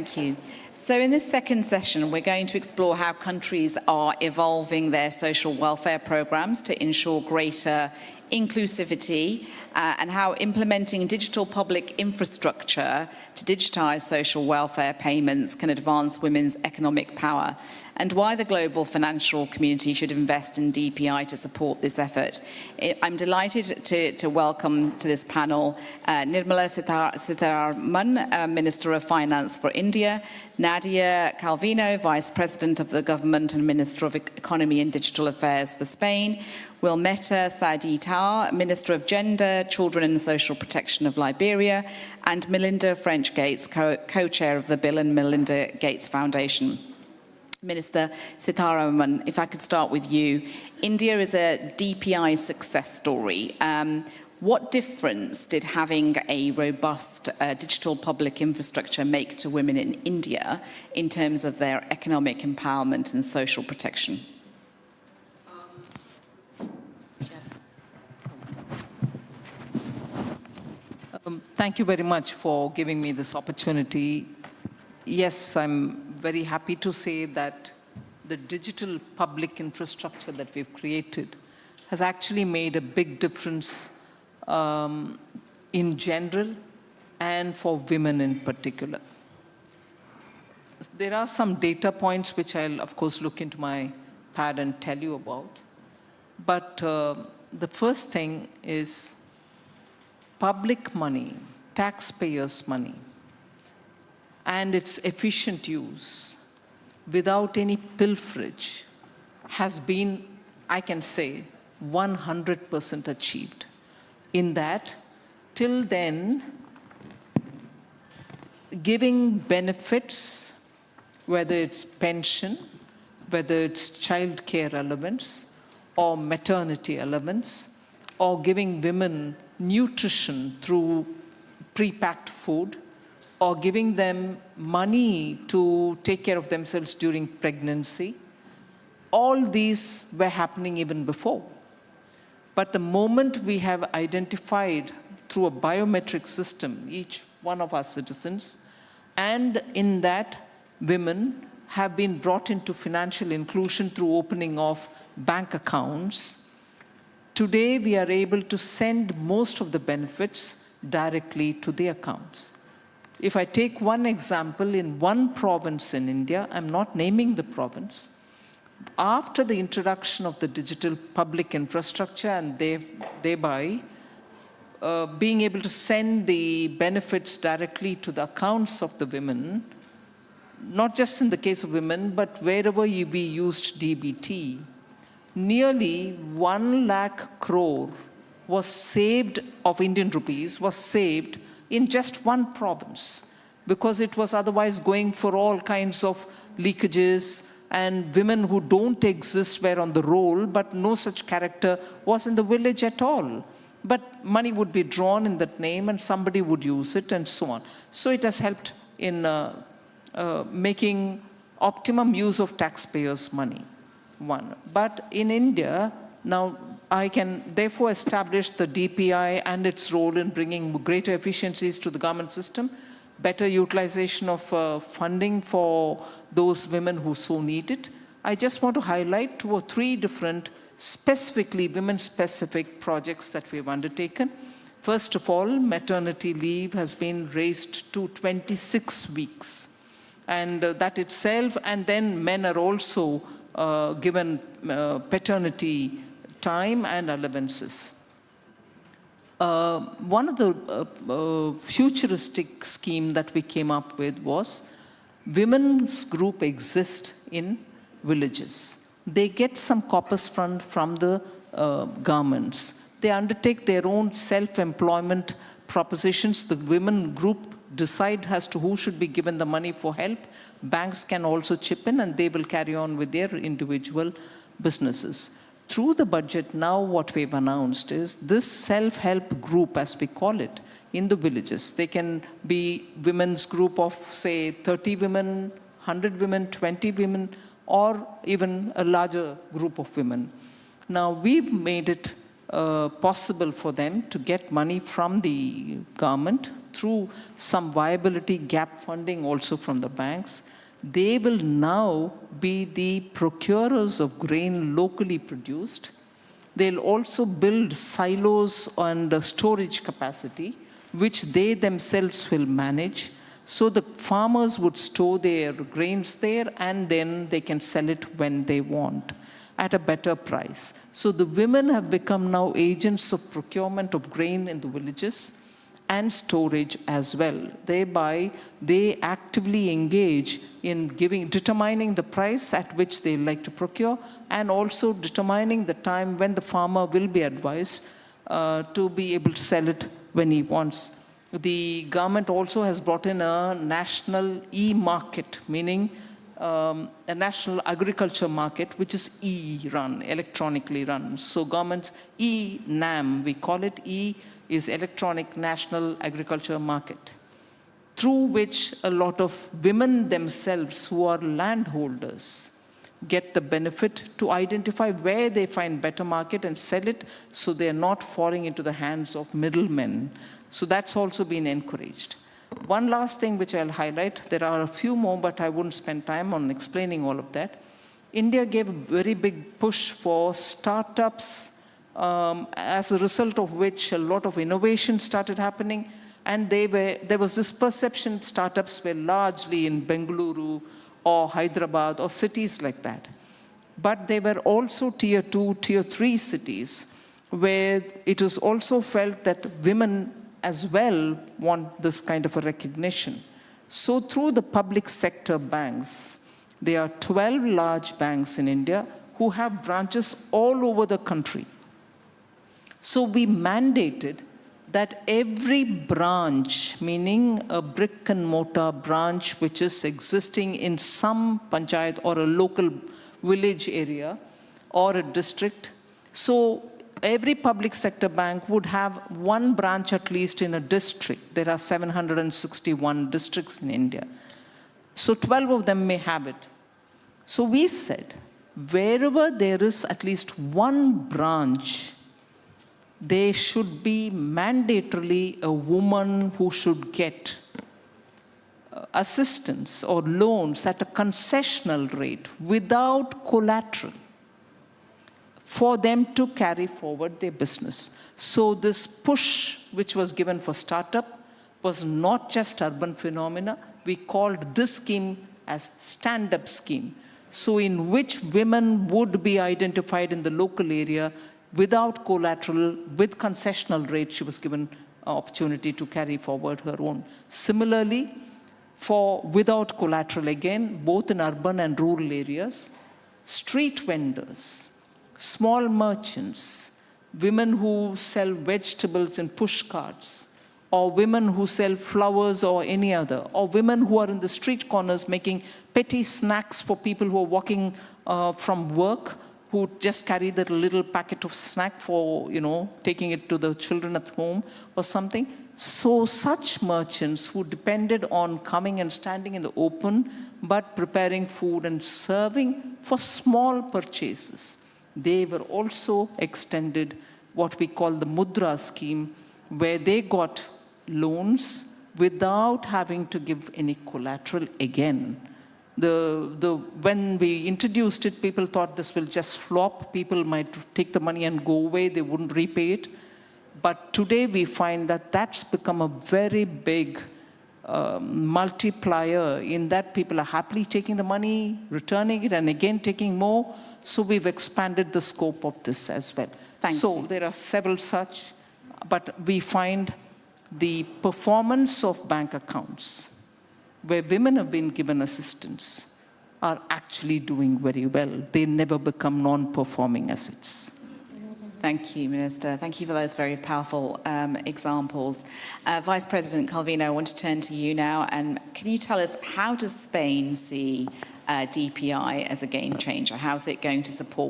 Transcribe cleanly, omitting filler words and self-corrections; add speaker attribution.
Speaker 1: Thank you. So in this second session, we're going to explore how countries are evolving their social welfare programs to ensure greater inclusivity and how implementing digital public infrastructure to digitize social welfare payments can advance women's economic power, and why the global financial community should invest in DPI to support this effort. I'm delighted to welcome to this panel Nirmala Sitharaman, Minister of Finance for India, Nadia Calvino, Vice President of the Government and Minister of Economy and Digital Affairs for Spain, Wilmetta Saadi-Tar, Minister of Gender, Children and Social Protection of Liberia, and Melinda French Gates, co-chair of the Bill and Melinda Gates Foundation. Minister Sitharaman, if I could start with you. India is a DPI success story. What difference did having a robust digital public infrastructure make to women in India in terms of their economic empowerment and social protection?
Speaker 2: Thank you very much for giving me this opportunity. Yes, I'm very happy to say that the digital public infrastructure that we've created has actually made a big difference in general and for women in particular. There are some data points which I'll, of course, look into my pad and tell you about. But the first thing is public money, taxpayers' money, and its efficient use without any pilferage has been, I can say, 100% achieved. In that, till then, giving benefits, whether it's pension, whether it's child care allowance, or maternity allowance, or giving women nutrition through pre-packed food, or giving them money to take care of themselves during pregnancy. All these were happening even before. But the moment we have identified through a biometric system, each one of our citizens, and in that women have been brought into financial inclusion through opening of bank accounts, today we are able to send most of the benefits directly to the accounts. If I take one example, in one province in India, I'm not naming the province, after the introduction of the digital public infrastructure and thereby being able to send the benefits directly to the accounts of the women, not just in the case of women, but wherever we used DBT, nearly 1 lakh crore was saved of Indian rupees, was saved in just one province, because it was otherwise going for all kinds of leakages, and women who don't exist were on the roll, but no such character was in the village at all. But money would be drawn in that name and somebody would use it and so on. So it has helped in making optimum use of taxpayers' money, one. But in India, now I can therefore establish the DPI and its role in bringing greater efficiencies to the government system, better utilization of funding for those women who so need it. I just want to highlight 2 or 3 different specifically women-specific projects that we have undertaken. First of all, maternity leave has been raised to 26 weeks. And that itself, and then men are also given paternity time and allowances. One of the futuristic scheme that we came up with was women's group exist in villages. They get some corpus fund from the governments. They undertake their own self-employment propositions. The women group decide as to who should be given the money for help. Banks can also chip in and they will carry on with their individual businesses. Through the budget now, what we've announced is this self-help group, as we call it, in the villages. They can be women's group of, say, 30 women, 100 women, 20 women, or even a larger group of women. Now, we've made it possible for them to get money from the government through some viability gap funding also from the banks. They will now be the procurers of grain locally produced. They'll also build silos and storage capacity, which they themselves will manage. So the farmers would store their grains there and then they can sell it when they want at a better price. So the women have become now agents of procurement of grain in the villages and storage as well. Thereby, they actively engage in determining the price at which they like to procure and also determining the time when the farmer will be advised to be able to sell it when he wants. The government also has brought in a national e-market, meaning a national agriculture market, which is e-run, electronically run. So government's e-NAM, we call it E, is Electronic National Agriculture Market, through which a lot of women themselves who are landholders get the benefit to identify where they find better market and sell it so they're not falling into the hands of middlemen. So that's also been encouraged. One last thing which I'll highlight, there are a few more, but I wouldn't spend time on explaining all of that. India gave a very big push for startups, as a result of which a lot of innovation started happening. And there was this perception startups were largely in Bengaluru or Hyderabad or cities like that. But there were also tier 2, tier 3 cities where it was also felt that women as well want this kind of a recognition. So through the public sector banks, there are 12 large banks in India who have branches all over the country. So we mandated that every branch, meaning a brick and mortar branch which is existing in some panchayat or a local village area or a district, so every public sector bank would have one branch at least in a district. There are 761 districts in India. So 12 of them may have it. So we said, wherever there is at least one branch, there should be mandatorily a woman who should get assistance or loans at a concessional rate without collateral for them to carry forward their business. So this push which was given for startup was not just urban phenomena. We called this scheme as stand-up scheme. So in which women would be identified in the local area without collateral, with concessional rate, she was given an opportunity to carry forward her own. Similarly, for without collateral again, both in urban and rural areas, street vendors, small merchants, women who sell vegetables in push carts, or women who sell flowers or any other, or women who are in the street corners making petty snacks for people who are walking from work, who just carry that little packet of snack for, taking it to the children at home or something. So such merchants who depended on coming and standing in the open, but preparing food and serving for small purchases, they were also extended what we call the Mudra scheme, where they got loans without having to give any collateral again. When we introduced it, people thought this will just flop. People might take the money and go away. They wouldn't repay it. But today we find that that's become a very big multiplier in that people are happily taking the money, returning it, and again taking more. So we've expanded the scope of this as well. So there are several such, but we find the performance of bank accounts where women have been given assistance are actually doing very well. They never become non-performing assets.
Speaker 1: Thank you, Minister. Thank you for those very powerful examples. Vice President Calvino, I want to turn to you now. And can you tell us, how does Spain see DPI as a game changer? How is it going to support